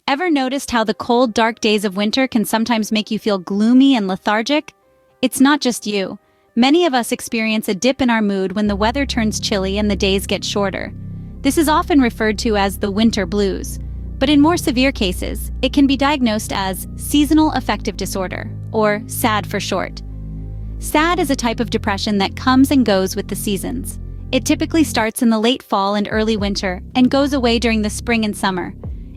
Ever noticed how the cold, dark days of winter can sometimes make you feel gloomy and lethargic? It's not just you. Many of us experience a dip in our mood when the weather turns chilly and the days get shorter. This is often referred to as the winter blues. But in more severe cases, it can be diagnosed as seasonal affective disorder, or SAD for short. SAD is a type of depression that comes and goes with the seasons. It typically starts in the late fall and early winter and goes away during the spring and summer.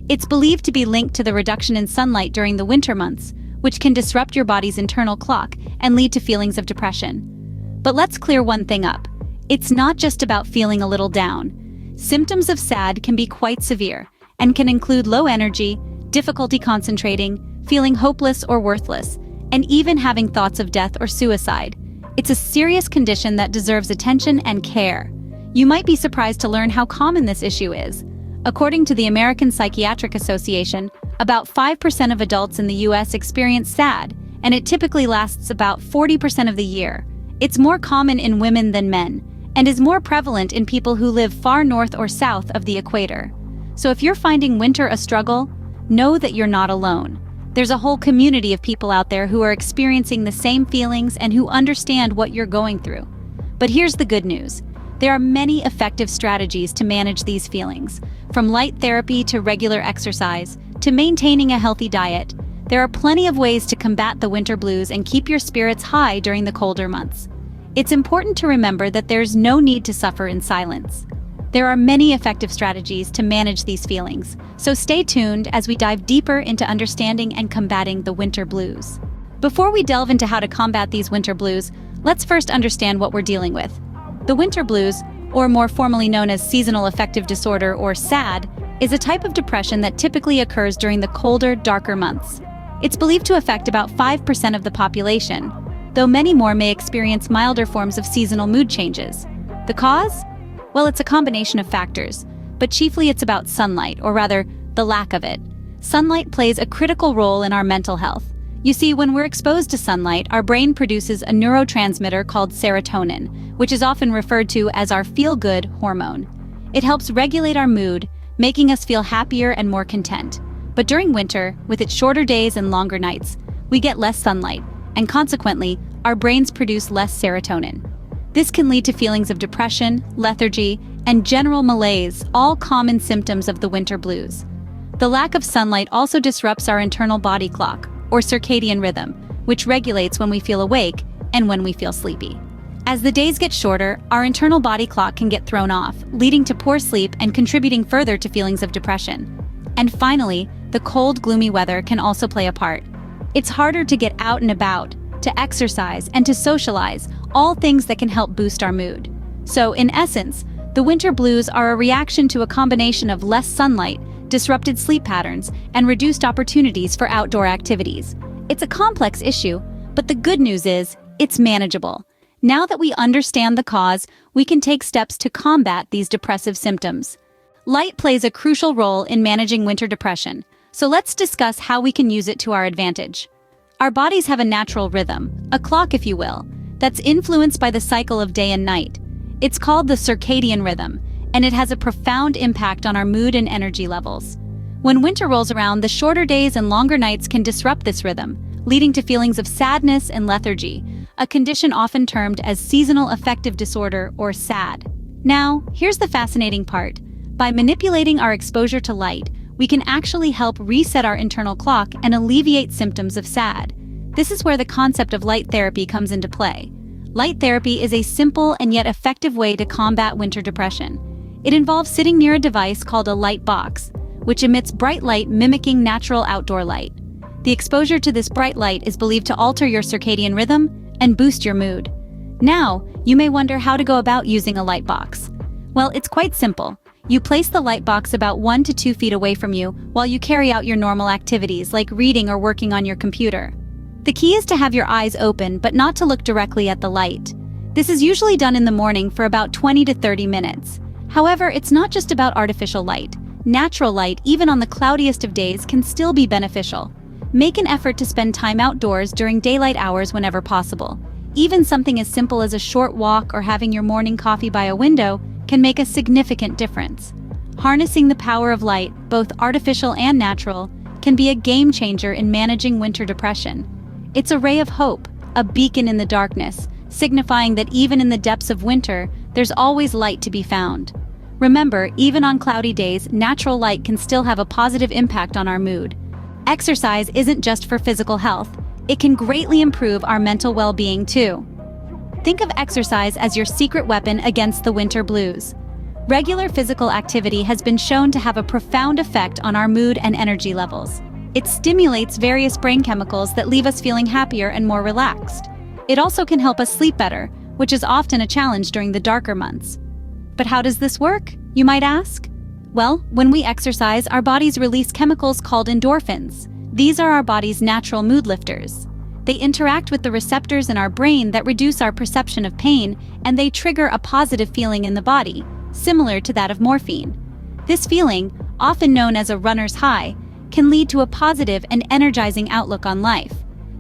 It's believed to be linked to the reduction in sunlight during the winter months, which can disrupt your body's internal clock and lead to feelings of depression. But let's clear one thing up. It's not just about feeling a little down. Symptoms of SAD can be quite severe and can include low energy, difficulty concentrating, feeling hopeless or worthless, and even having thoughts of death or suicide. It's a serious condition that deserves attention and care. You might be surprised to learn how common this issue is. According to the American Psychiatric Association, about 5% of adults in the US experience SAD, and it typically lasts about 40% of the year. It's more common in women than men, and is more prevalent in people who live far north or south of the equator. So if you're finding winter a struggle, know that you're not alone. There's a whole community of people out there who are experiencing the same feelings and who understand what you're going through. But here's the good news. There are many effective strategies to manage these feelings. From light therapy to regular exercise, to maintaining a healthy diet, there are plenty of ways to combat the winter blues and keep your spirits high during the colder months. It's important to remember that there's no need to suffer in silence. There are many effective strategies to manage these feelings, so stay tuned as we dive deeper into understanding and combating the winter blues. Before we delve into how to combat these winter blues, let's first understand what we're dealing with. The winter blues, or more formally known as seasonal affective disorder or SAD, is a type of depression that typically occurs during the colder, darker months. It's believed to affect about 5% of the population, though many more may experience milder forms of seasonal mood changes. The cause? Well, it's a combination of factors, but chiefly it's about sunlight, or rather, the lack of it. Sunlight plays a critical role in our mental health. You see, when we're exposed to sunlight, our brain produces a neurotransmitter called serotonin, which is often referred to as our feel-good hormone. It helps regulate our mood, making us feel happier and more content. But during winter, with its shorter days and longer nights, we get less sunlight, and consequently, our brains produce less serotonin. This can lead to feelings of depression, lethargy, and general malaise, all common symptoms of the winter blues. The lack of sunlight also disrupts our internal body clock, or circadian rhythm, which regulates when we feel awake and when we feel sleepy. As the days get shorter, our internal body clock can get thrown off, leading to poor sleep and contributing further to feelings of depression. And finally, the cold, gloomy weather can also play a part. It's harder to get out and about, to exercise, and to socialize, all things that can help boost our mood. So, in essence, the winter blues are a reaction to a combination of less sunlight, disrupted sleep patterns, and reduced opportunities for outdoor activities. It's a complex issue, but the good news is, it's manageable. Now that we understand the cause, we can take steps to combat these depressive symptoms. Light plays a crucial role in managing winter depression, so let's discuss how we can use it to our advantage. Our bodies have a natural rhythm, a clock if you will, that's influenced by the cycle of day and night. It's called the circadian rhythm, and it has a profound impact on our mood and energy levels. When winter rolls around, the shorter days and longer nights can disrupt this rhythm, leading to feelings of sadness and lethargy, a condition often termed as seasonal affective disorder or SAD. Now, here's the fascinating part. By manipulating our exposure to light, we can actually help reset our internal clock and alleviate symptoms of SAD. This is where the concept of light therapy comes into play. Light therapy is a simple and yet effective way to combat winter depression. It involves sitting near a device called a light box, which emits bright light mimicking natural outdoor light. The exposure to this bright light is believed to alter your circadian rhythm and boost your mood. Now, you may wonder how to go about using a light box. Well, it's quite simple. You place the light box about 1 to 2 feet away from you while you carry out your normal activities like reading or working on your computer. The key is to have your eyes open but not to look directly at the light. This is usually done in the morning for about 20 to 30 minutes. However, it's not just about artificial light. Natural light, even on the cloudiest of days, can still be beneficial. Make an effort to spend time outdoors during daylight hours whenever possible. Even something as simple as a short walk or having your morning coffee by a window can make a significant difference. Harnessing the power of light, both artificial and natural, can be a game changer in managing winter depression. It's a ray of hope, a beacon in the darkness, signifying that even in the depths of winter, there's always light to be found. Remember, even on cloudy days, natural light can still have a positive impact on our mood. Exercise isn't just for physical health, it can greatly improve our mental well-being too. Think of exercise as your secret weapon against the winter blues. Regular physical activity has been shown to have a profound effect on our mood and energy levels. It stimulates various brain chemicals that leave us feeling happier and more relaxed. It also can help us sleep better, which is often a challenge during the darker months. But how does this work, you might ask? Well, when we exercise, our bodies release chemicals called endorphins. These are our body's natural mood lifters. They interact with the receptors in our brain that reduce our perception of pain, and they trigger a positive feeling in the body, similar to that of morphine. This feeling, often known as a runner's high, can lead to a positive and energizing outlook on life.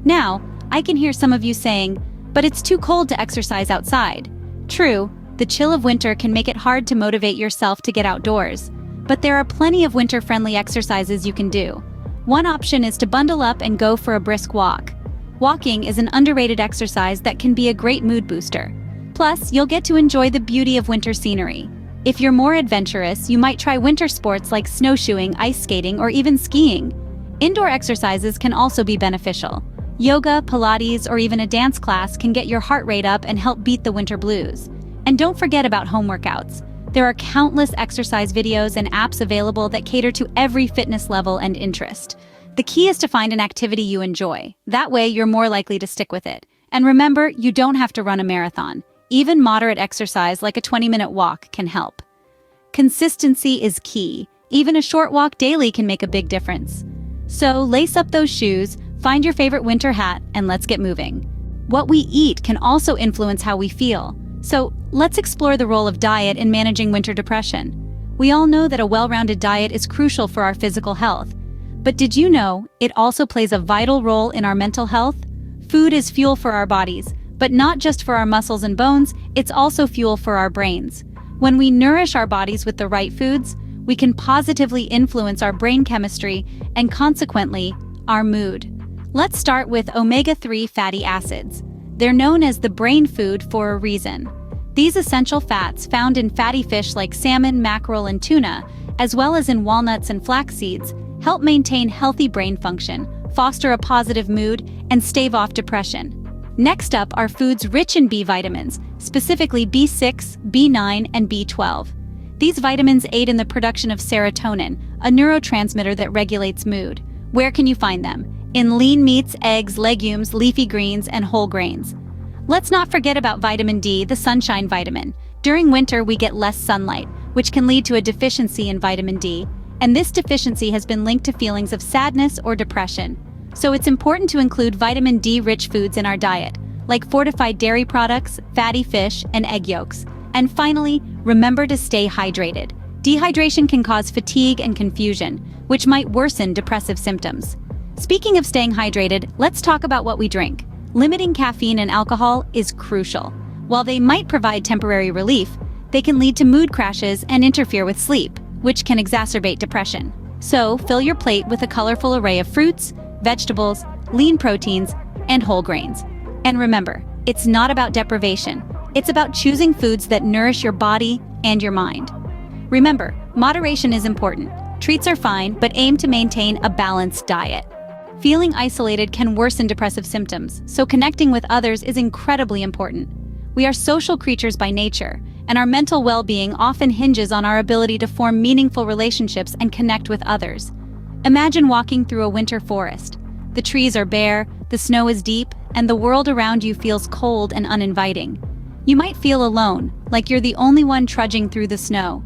Now, I can hear some of you saying, but it's too cold to exercise outside. True, the chill of winter can make it hard to motivate yourself to get outdoors, but there are plenty of winter-friendly exercises you can do. One option is to bundle up and go for a brisk walk. Walking is an underrated exercise that can be a great mood booster. Plus, you'll get to enjoy the beauty of winter scenery. If you're more adventurous, you might try winter sports like snowshoeing, ice skating, or even skiing. Indoor exercises can also be beneficial. Yoga, Pilates, or even a dance class can get your heart rate up and help beat the winter blues. And don't forget about home workouts. There are countless exercise videos and apps available that cater to every fitness level and interest. The key is to find an activity you enjoy. That way, you're more likely to stick with it. And remember, you don't have to run a marathon. Even moderate exercise like a 20-minute walk can help. Consistency is key. Even a short walk daily can make a big difference. So lace up those shoes, find your favorite winter hat, and let's get moving. What we eat can also influence how we feel. So let's explore the role of diet in managing winter depression. We all know that a well-rounded diet is crucial for our physical health. But did you know it also plays a vital role in our mental health? Food is fuel for our bodies, but not just for our muscles and bones, it's also fuel for our brains. When we nourish our bodies with the right foods, we can positively influence our brain chemistry and consequently, our mood. Let's start with omega-3 fatty acids. They're known as the brain food for a reason. These essential fats found in fatty fish like salmon, mackerel, and tuna, as well as in walnuts and flax seeds, help maintain healthy brain function, foster a positive mood, and stave off depression. Next up are foods rich in B vitamins, specifically B6, B9, and B12. These vitamins aid in the production of serotonin, a neurotransmitter that regulates mood. Where can you find them? In lean meats, eggs, legumes, leafy greens, and whole grains. Let's not forget about vitamin D, the sunshine vitamin. During winter, we get less sunlight, which can lead to a deficiency in vitamin D, and this deficiency has been linked to feelings of sadness or depression. So it's important to include vitamin D-rich foods in our diet, like fortified dairy products, fatty fish, and egg yolks. And finally, remember to stay hydrated. Dehydration can cause fatigue and confusion, which might worsen depressive symptoms. Speaking of staying hydrated, let's talk about what we drink. Limiting caffeine and alcohol is crucial. While they might provide temporary relief, they can lead to mood crashes and interfere with sleep, which can exacerbate depression. So, fill your plate with a colorful array of fruits, vegetables, lean proteins, and whole grains. And remember, it's not about deprivation. It's about choosing foods that nourish your body and your mind. Remember, moderation is important. Treats are fine, but aim to maintain a balanced diet. Feeling isolated can worsen depressive symptoms, so connecting with others is incredibly important. We are social creatures by nature, and our mental well-being often hinges on our ability to form meaningful relationships and connect with others. Imagine walking through a winter forest. The trees are bare, the snow is deep, and the world around you feels cold and uninviting. You might feel alone, like you're the only one trudging through the snow.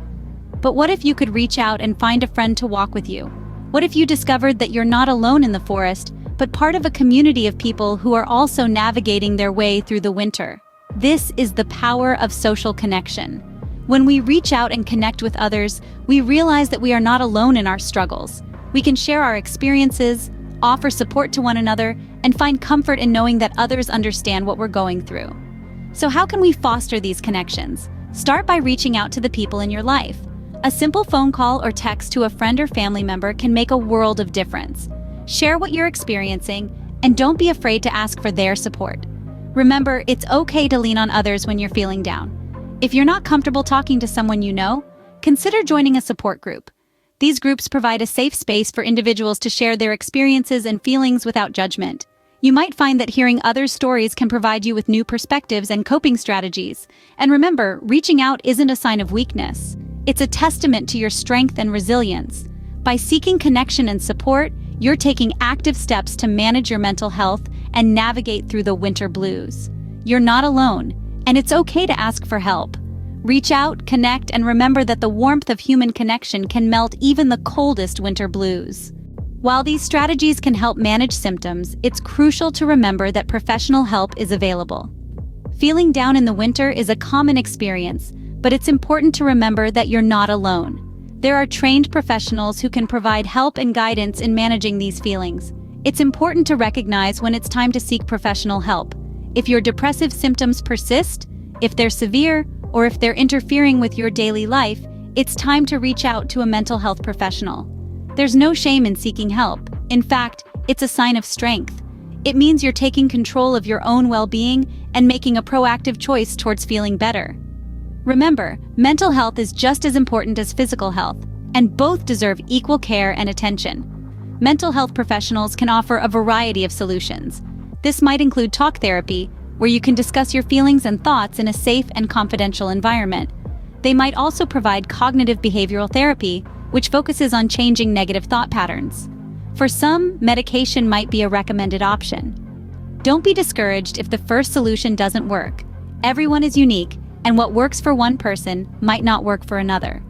But what if you could reach out and find a friend to walk with you? What if you discovered that you're not alone in the forest, but part of a community of people who are also navigating their way through the winter? This is the power of social connection. When we reach out and connect with others, we realize that we are not alone in our struggles. We can share our experiences, offer support to one another, and find comfort in knowing that others understand what we're going through. So how can we foster these connections? Start by reaching out to the people in your life. A simple phone call or text to a friend or family member can make a world of difference. Share what you're experiencing, and don't be afraid to ask for their support. Remember, it's okay to lean on others when you're feeling down. If you're not comfortable talking to someone you know, consider joining a support group. These groups provide a safe space for individuals to share their experiences and feelings without judgment. You might find that hearing others' stories can provide you with new perspectives and coping strategies. And remember, reaching out isn't a sign of weakness. It's a testament to your strength and resilience. By seeking connection and support, you're taking active steps to manage your mental health and navigate through the winter blues. You're not alone, and it's okay to ask for help. Reach out, connect, and remember that the warmth of human connection can melt even the coldest winter blues. While these strategies can help manage symptoms, it's crucial to remember that professional help is available. Feeling down in the winter is a common experience, but it's important to remember that you're not alone. There are trained professionals who can provide help and guidance in managing these feelings. It's important to recognize when it's time to seek professional help. If your depressive symptoms persist, if they're severe, or if they're interfering with your daily life, it's time to reach out to a mental health professional. There's no shame in seeking help. In fact, it's a sign of strength. It means you're taking control of your own well-being and making a proactive choice towards feeling better. Remember, mental health is just as important as physical health, and both deserve equal care and attention. Mental health professionals can offer a variety of solutions. This might include talk therapy, where you can discuss your feelings and thoughts in a safe and confidential environment. They might also provide cognitive behavioral therapy, which focuses on changing negative thought patterns. For some, medication might be a recommended option. Don't be discouraged if the first solution doesn't work. Everyone is unique, and what works for one person might not work for another.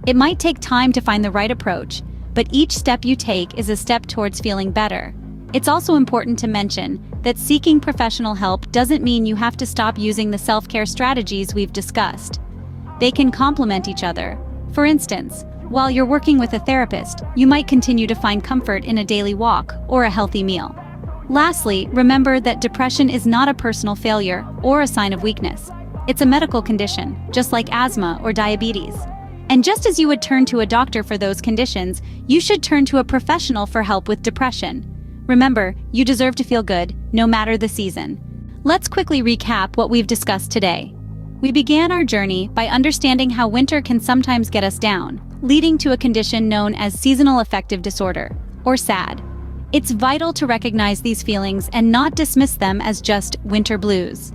It might take time to find the right approach, but each step you take is a step towards feeling better. It's also important to mention that seeking professional help doesn't mean you have to stop using the self-care strategies we've discussed. They can complement each other. For instance, while you're working with a therapist, you might continue to find comfort in a daily walk or a healthy meal. Lastly, remember that depression is not a personal failure or a sign of weakness. It's a medical condition, just like asthma or diabetes. And just as you would turn to a doctor for those conditions, you should turn to a professional for help with depression. Remember, you deserve to feel good, no matter the season. Let's quickly recap what we've discussed today. We began our journey by understanding how winter can sometimes get us down, leading to a condition known as seasonal affective disorder, or SAD. It's vital to recognize these feelings and not dismiss them as just winter blues.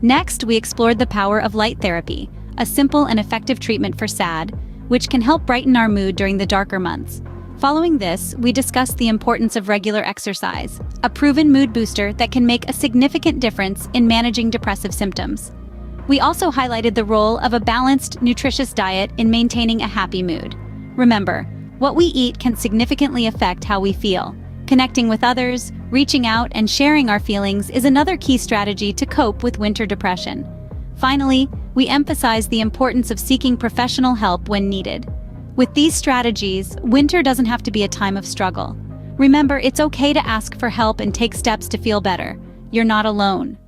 Next, we explored the power of light therapy, a simple and effective treatment for SAD, which can help brighten our mood during the darker months. Following this, we discussed the importance of regular exercise, a proven mood booster that can make a significant difference in managing depressive symptoms. We also highlighted the role of a balanced, nutritious diet in maintaining a happy mood. Remember, what we eat can significantly affect how we feel. Connecting with others, reaching out, and sharing our feelings is another key strategy to cope with winter depression. Finally, we emphasized the importance of seeking professional help when needed. With these strategies, winter doesn't have to be a time of struggle. Remember, it's okay to ask for help and take steps to feel better. You're not alone.